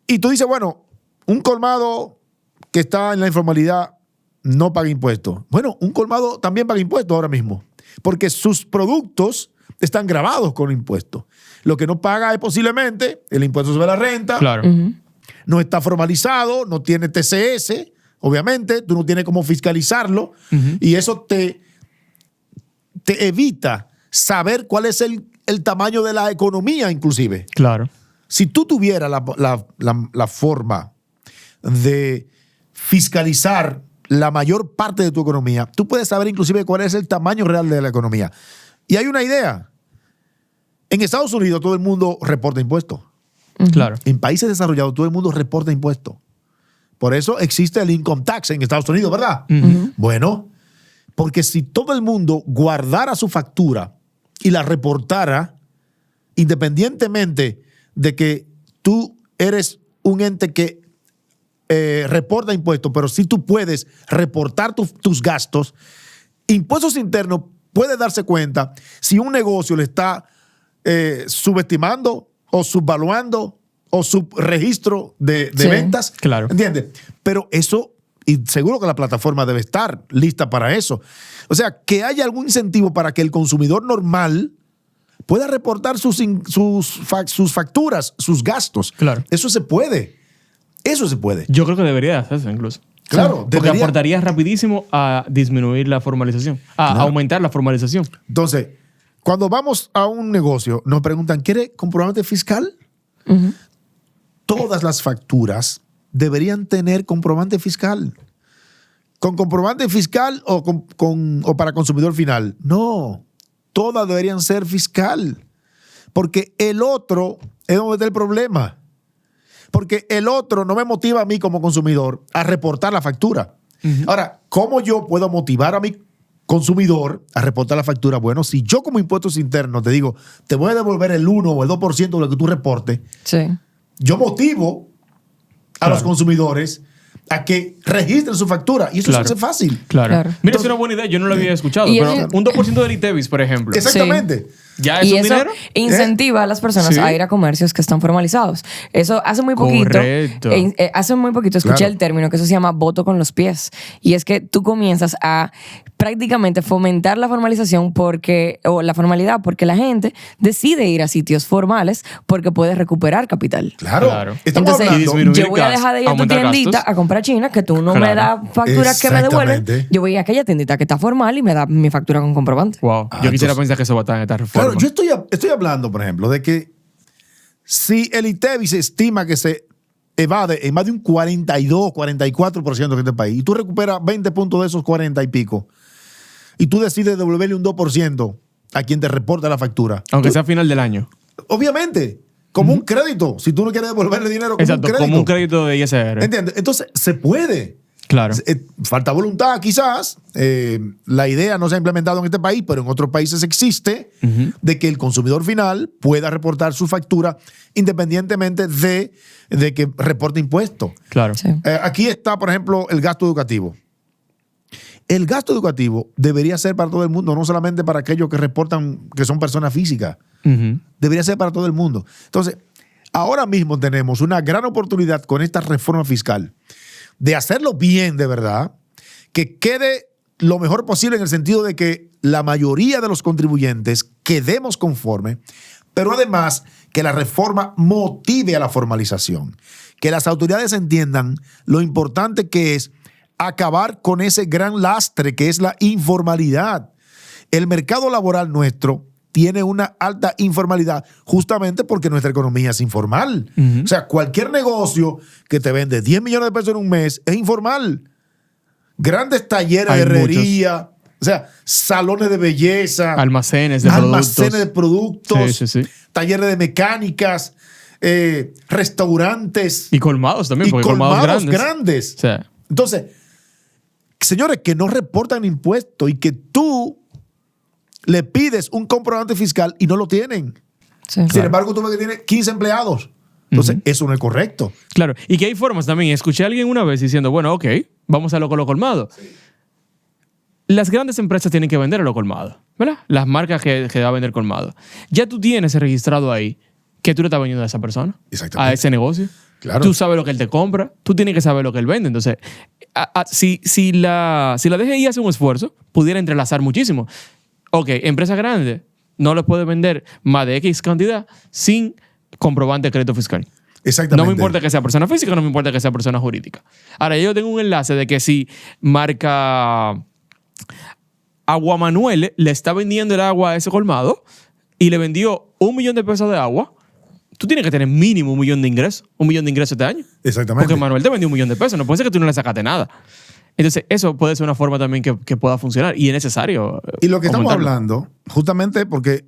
Y tú dices, bueno, un colmado que está en la informalidad no paga impuestos. Bueno, un colmado también paga impuestos ahora mismo, porque sus productos están grabados con impuestos. Lo que no paga es posiblemente el impuesto sobre la renta. Claro. No está formalizado, no tiene TCS, obviamente, tú no tienes cómo fiscalizarlo, y eso te evita saber cuál es el tamaño de la economía, inclusive. Claro. Si tú tuvieras la forma de fiscalizar la mayor parte de tu economía, tú puedes saber inclusive cuál es el tamaño real de la economía. Y hay una idea. En Estados Unidos todo el mundo reporta impuestos. Claro. En países desarrollados todo el mundo reporta impuestos. Por eso existe el income tax en Estados Unidos, ¿verdad? Bueno, porque si todo el mundo guardara su factura y la reportara, independientemente de que tú eres un ente que reporta impuestos, pero si tú puedes reportar tus gastos, Impuestos Internos puede darse cuenta si un negocio le está subestimando o subvaluando o subregistro de ventas. Claro. ¿Entiendes? Pero eso, y seguro que la plataforma debe estar lista para eso. O sea, que haya algún incentivo para que el consumidor normal pueda reportar sus facturas, sus gastos. Claro. Eso se puede. Eso se puede. Yo creo que debería hacerse incluso. Claro, Porque aportaría rapidísimo a disminuir la formalización, a aumentar la formalización. Entonces, cuando vamos a un negocio, nos preguntan, ¿quiere comprobante fiscal? Todas las facturas deberían tener comprobante fiscal. ¿Con comprobante fiscal o para consumidor final? No, todas deberían ser fiscal. Porque el otro es donde está el problema. Porque el otro no me motiva a mí como consumidor a reportar la factura. Ahora, ¿cómo yo puedo motivar a mi consumidor a reportar la factura? Bueno, si yo como Impuestos Internos te digo, te voy a devolver el 1 o el 2% de lo que tú reportes, yo motivo a los consumidores a que registren su factura. Y eso se hace fácil. Claro. Mira, es una buena idea. Yo no lo había escuchado. Pero un 2% del ITEVIS, por ejemplo. Exactamente. ¿Ya es y un eso dinero? incentiva a las personas a ir a comercios que están formalizados. Eso hace muy poquito. Correcto. Hace muy poquito escuché el término que eso se llama voto con los pies. Y es que tú comienzas a prácticamente fomentar la formalización o la formalidad porque la gente decide ir a sitios formales porque puede recuperar capital. Claro. Entonces, yo voy a dejar de ir a tu tiendita a comprar China, que tú no me das facturas que me devuelven. Yo voy a aquella tiendita que está formal y me da mi factura con comprobante. Wow. Yo quisiera pensar que eso va a estar en esta reforma. Claro, yo estoy hablando, por ejemplo, de que si el ITEVIS estima que se evade en más de un 42, 44% en este país, y tú recuperas 20 puntos de esos 40 y pico, y tú decides devolverle un 2% a quien te reporta la factura. Aunque sea a final del año. Obviamente, como un crédito. Si tú no quieres devolverle dinero, como un crédito. Como un crédito de ISR. ¿Entiendes? Entonces, se puede. Claro. Falta voluntad, quizás. La idea no se ha implementado en este país, pero en otros países existe de que el consumidor final pueda reportar su factura independientemente de que reporte impuestos. Claro. Sí. Aquí está, por ejemplo, el gasto educativo. El gasto educativo debería ser para todo el mundo, no solamente para aquellos que reportan que son personas físicas. Debería ser para todo el mundo. Entonces, ahora mismo tenemos una gran oportunidad con esta reforma fiscal de hacerlo bien de verdad, que quede lo mejor posible en el sentido de que la mayoría de los contribuyentes quedemos conforme, pero además que la reforma motive a la formalización, que las autoridades entiendan lo importante que es acabar con ese gran lastre que es la informalidad. El mercado laboral nuestro tiene una alta informalidad justamente porque nuestra economía es informal. O sea, cualquier negocio que te vende 10 millones de pesos en un mes es informal. Grandes talleres de herrería, o sea, salones de belleza, almacenes de productos, talleres de mecánicas, restaurantes. Y colmados también, porque colmados grandes. Sí. Entonces, señores, que no reportan impuestos y que tú le pides un comprobante fiscal y no lo tienen. Sí, Sin embargo, tú ves que tiene 15 empleados. Entonces, eso no es correcto. Claro, y que hay formas también. Escuché a alguien una vez diciendo, bueno, ok, vamos a lo colmado. Sí. Las grandes empresas tienen que vender a lo colmado. ¿verdad? Las marcas que va a vender colmado. Ya tú tienes registrado ahí que tú le estás vendiendo a esa persona, Exactamente. a ese negocio. Claro. Tú sabes lo que él te compra, tú tienes que saber lo que él vende. Entonces, si la DGI hace un esfuerzo, pudiera entrelazar muchísimo. Ok, empresa grande no le puede vender más de X cantidad sin comprobante de crédito fiscal. Exactamente. No me importa que sea persona física, no me importa que sea persona jurídica. Ahora, yo tengo un enlace de que si marca Agua Manuel le está vendiendo el agua a ese colmado y le vendió $1 millón de pesos de agua, tú tienes que tener mínimo $1 millón de ingresos. $1 millón de ingresos este año. Exactamente. Porque Manuel te vendió $1 millón de pesos. No puede ser que tú no le sacaste nada. Entonces, eso puede ser una forma también que pueda funcionar y es necesario. Y lo que estamos aumentarlo. hablando, justamente porque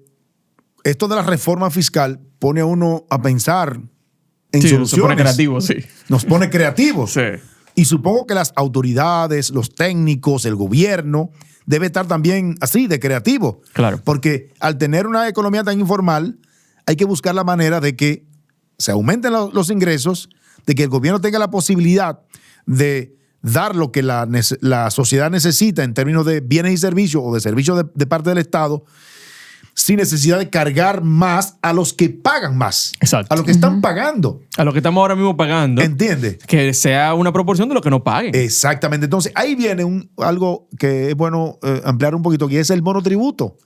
esto de la reforma fiscal pone a uno a pensar en Sí, soluciones. se pone creativo, sí. Nos pone creativos. Sí. Y supongo que las autoridades, los técnicos, el gobierno, debe estar también así, de creativo. Claro. Porque al tener una economía tan informal, hay que buscar la manera de que se aumenten los ingresos, de que el gobierno tenga la posibilidad de dar lo que la sociedad necesita en términos de bienes y servicios o de servicios de parte del Estado, sin necesidad de cargar más a los que pagan más. Exacto. A los que están pagando. A lo que estamos ahora mismo pagando, ¿Entiendes? que sea una proporción de lo que no paguen. Exactamente. Entonces, ahí viene algo que es bueno ampliar un poquito, que es el monotributo.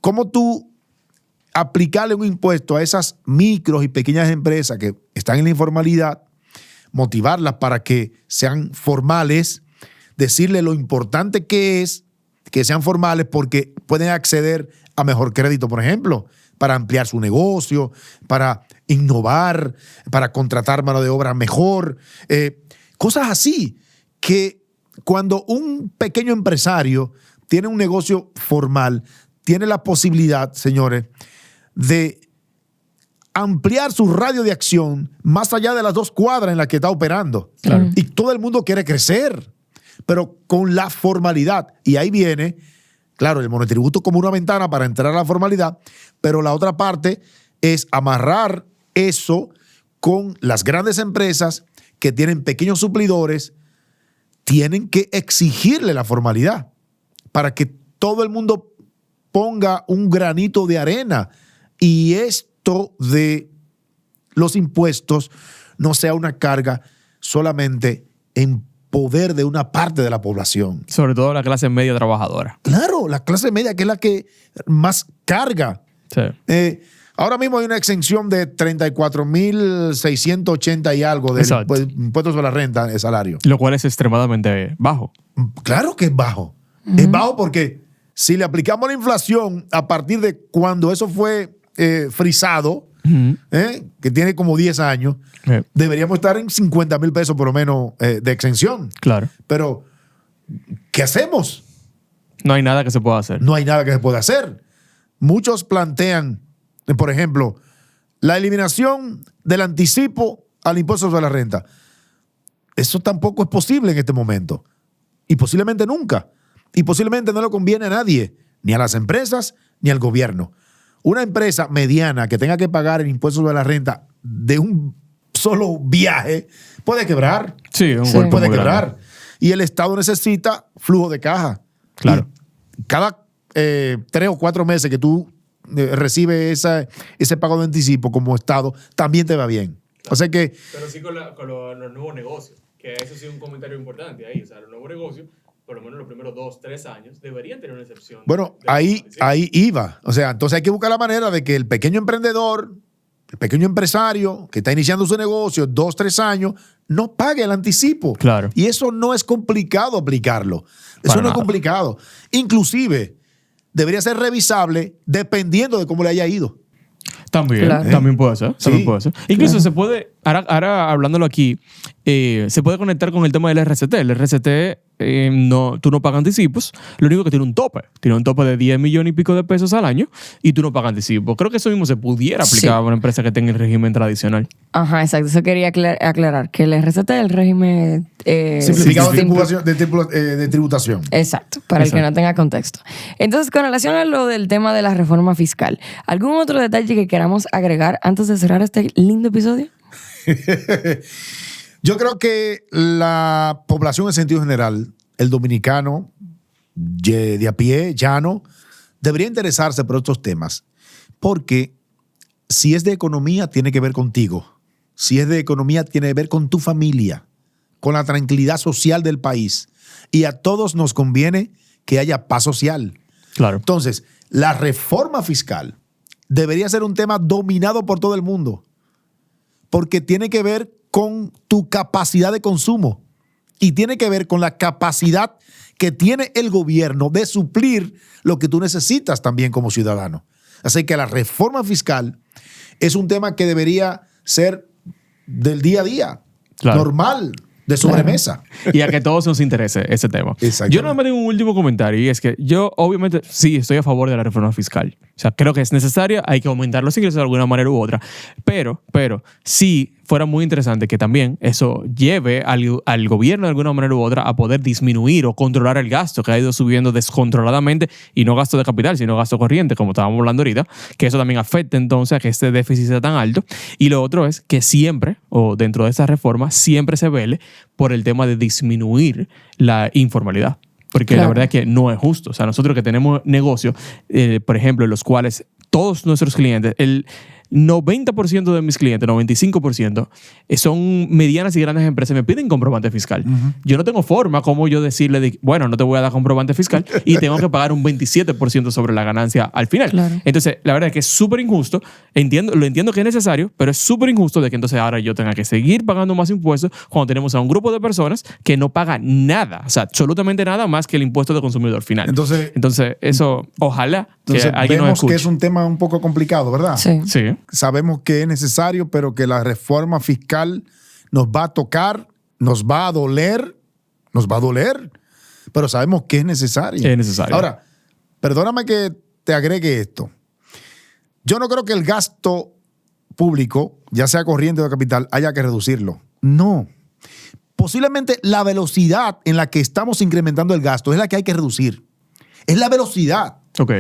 ¿Cómo tú aplicarle un impuesto a esas micros y pequeñas empresas que están en la informalidad, motivarlas para que sean formales, decirle lo importante que es que sean formales porque pueden acceder a mejor crédito, por ejemplo, para ampliar su negocio, para innovar, para contratar mano de obra mejor, cosas así que cuando un pequeño empresario tiene un negocio formal, tiene la posibilidad, señores, de ampliar su radio de acción más allá de las 2 cuadras en las que está operando. Claro. Y todo el mundo quiere crecer, pero con la formalidad. Y ahí viene, claro, el monotributo como una ventana para entrar a la formalidad, pero la otra parte es amarrar eso con las grandes empresas que tienen pequeños suplidores, tienen que exigirle la formalidad para que todo el mundo ponga un granito de arena y esto de los impuestos no sea una carga solamente en poder de una parte de la población. Sobre todo la clase media trabajadora. Claro, la clase media, que es la que más carga. Sí. Ahora mismo hay una exención de 34.680 y algo de Exacto. impuestos sobre la renta, de salario. Lo cual es extremadamente bajo. Claro que es bajo. Es bajo porque si le aplicamos la inflación a partir de cuando eso fue frisado, que tiene como 10 años, deberíamos estar en 50,000 pesos por lo menos de exención. Claro. Pero, ¿qué hacemos? No hay nada que se pueda hacer. No hay nada que se pueda hacer. Muchos plantean, por ejemplo, la eliminación del anticipo al impuesto sobre la renta. Eso tampoco es posible en este momento. Y posiblemente nunca. Y posiblemente no le conviene a nadie, ni a las empresas, ni al gobierno. Una empresa mediana que tenga que pagar el impuesto sobre la renta de un solo viaje puede quebrar. Sí, un Sí. golpe Puede muy quebrar. grande. Y el Estado necesita flujo de caja. Claro. Y cada 3 o 4 meses que tú recibes ese pago de anticipo como Estado, también te va bien. O sea que Pero sí con los nuevos negocios, que eso sí es un comentario importante ahí. O sea, los nuevos negocios, por lo menos los primeros 2, 3 años, deberían tener una excepción. bueno, ahí iba. O sea, entonces hay que buscar la manera de que el pequeño emprendedor, el pequeño empresario que está iniciando su negocio 2, 3 años, no pague el anticipo. Claro. Y eso no es complicado aplicarlo. Eso Para no es nada. complicado. Inclusive, debería ser revisable dependiendo de cómo le haya ido. También, Claro. también puede ser. Sí. También puede ser. Incluso se puede, ahora hablándolo aquí, se puede conectar con el tema del RCT. El RCT, tú no pagas anticipos, lo único que tiene un tope. Tiene un tope de 10 millones y pico de pesos al año y tú no pagas anticipos. Creo que eso mismo se pudiera aplicar Sí. a una empresa que tenga el régimen tradicional. Ajá, exacto. Eso quería aclarar, que el RCT es el régimen Simplificado de simple. de tributación. Exacto, para el que no tenga contexto. Entonces, con relación a lo del tema de la reforma fiscal, ¿algún otro detalle que queramos agregar antes de cerrar este lindo episodio? Yo creo que la población en sentido general, el dominicano de a pie, llano, debería interesarse por estos temas, porque si es de economía, tiene que ver contigo. Si es de economía, tiene que ver con tu familia, con la tranquilidad social del país. Y a todos nos conviene que haya paz social. Claro. Entonces, la reforma fiscal debería ser un tema dominado por todo el mundo, porque tiene que ver con tu capacidad de consumo y tiene que ver con la capacidad que tiene el gobierno de suplir lo que tú necesitas también como ciudadano. Así que la reforma fiscal es un tema que debería ser del día a día, claro, normal, de sobremesa. Y a que todos nos interese ese tema. Yo nada más tengo un último comentario y es que yo obviamente sí estoy a favor de la reforma fiscal. O sea, creo que es necesaria, hay que aumentar los ingresos de alguna manera u otra. Pero sí fuera muy interesante que también eso lleve al gobierno de alguna manera u otra a poder disminuir o controlar el gasto que ha ido subiendo descontroladamente, y no gasto de capital, sino gasto corriente, como estábamos hablando ahorita, que eso también afecta entonces a que este déficit sea tan alto. Y lo otro es que siempre, o dentro de esta reforma, siempre se vele por el tema de disminuir la informalidad. Porque la verdad es que no es justo. O sea, nosotros que tenemos negocios, por ejemplo, en los cuales todos nuestros clientes, el 90% de mis clientes, 95%, son medianas y grandes empresas, me piden comprobante fiscal. Yo no tengo forma como yo decirle, bueno, no te voy a dar comprobante fiscal y tengo que pagar un 27% sobre la ganancia al final. Claro. Entonces, la verdad es que es súper injusto. Lo entiendo que es necesario, pero es súper injusto de que entonces ahora yo tenga que seguir pagando más impuestos cuando tenemos a un grupo de personas que no paga nada, o sea, absolutamente nada más que el impuesto de consumidor final. Entonces eso, ojalá que alguien nos escuche. Que es un tema un poco complicado, ¿verdad? Sí. Sabemos que es necesario, pero que la reforma fiscal nos va a tocar, nos va a doler, pero sabemos que es necesario. Es necesario. Ahora, perdóname que te agregue esto. Yo no creo que el gasto público, ya sea corriente o de capital, haya que reducirlo. No. Posiblemente la velocidad en la que estamos incrementando el gasto es la que hay que reducir. Es la velocidad. Ok.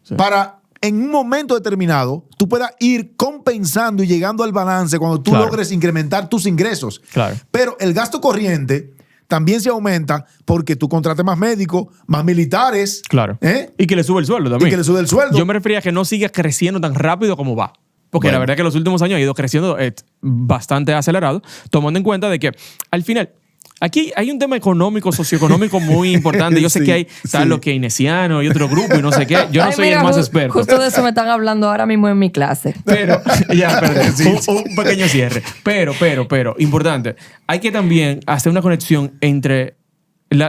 Sí. Para en un momento determinado tú puedas ir compensando y llegando al balance cuando tú logres incrementar tus ingresos. Claro. Pero el gasto corriente también se aumenta porque tú contrates más médicos, más militares. Claro. Y que le sube el sueldo también. Y que le sube el sueldo. Yo me refería a que no siga creciendo tan rápido como va. Porque la verdad es que en los últimos años ha ido creciendo bastante acelerado, tomando en cuenta de que al final aquí hay un tema económico, socioeconómico muy importante. Yo sé que hay los keynesianos y otro grupo y no sé qué. Yo no soy el más experto. Justo de eso me están hablando ahora mismo en mi clase. Pero, un pequeño cierre. Pero, importante. Hay que también hacer una conexión entre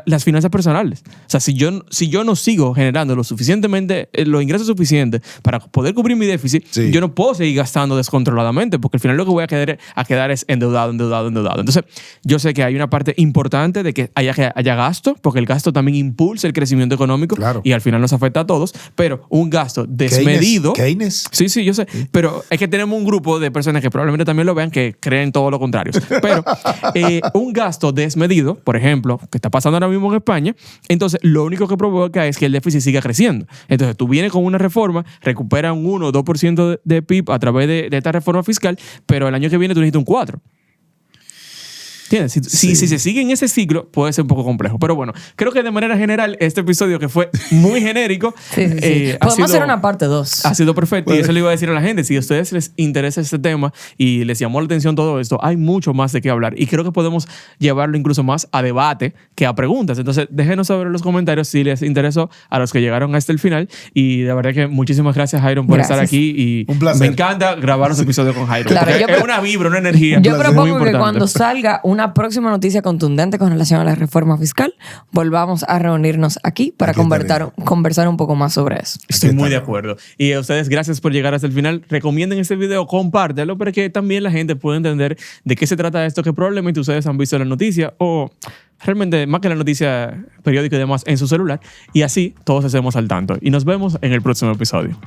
las finanzas personales. O sea, si yo no sigo generando los ingresos suficientes para poder cubrir mi déficit, yo no puedo seguir gastando descontroladamente, porque al final lo que voy a quedar es endeudado. Entonces, yo sé que hay una parte importante de que haya gasto, porque el gasto también impulsa el crecimiento económico y al final nos afecta a todos, pero un gasto desmedido... Keynes. Sí, yo sé. Pero es que tenemos un grupo de personas que probablemente también lo vean que creen todo lo contrario. Pero un gasto desmedido, por ejemplo, que está pasando ahora mismo en España, entonces lo único que provoca es que el déficit siga creciendo. Entonces tú vienes con una reforma, recuperas un 1 o 2% de PIB a través de esta reforma fiscal, pero el año que viene tú necesitas un 4%. ¿Entiendes? Si se sigue en ese ciclo, puede ser un poco complejo. Pero bueno, creo que de manera general, este episodio que fue muy genérico... Podemos hacer una parte 2. Ha sido perfecto. Y eso le iba a decir a la gente. Si a ustedes les interesa este tema y les llamó la atención todo esto, hay mucho más de qué hablar. Y creo que podemos llevarlo incluso más a debate que a preguntas. Entonces, déjenos saber en los comentarios si les interesó a los que llegaron hasta el final. Y de verdad que muchísimas gracias, Jairo, por estar aquí. Y un placer. Me encanta grabar los episodios con Jairo. Claro, es una vibra, una energía. Yo propongo muy que cuando salga una próxima noticia contundente con relación a la reforma fiscal, volvamos a reunirnos aquí para conversar un poco más sobre eso. Estoy muy de acuerdo. Y a ustedes, gracias por llegar hasta el final. Recomienden este video, compártelo para que también la gente pueda entender de qué se trata esto, que probablemente ustedes han visto en la noticia o realmente más que la noticia periódica y demás en su celular. Y así todos estemos al tanto. Y nos vemos en el próximo episodio.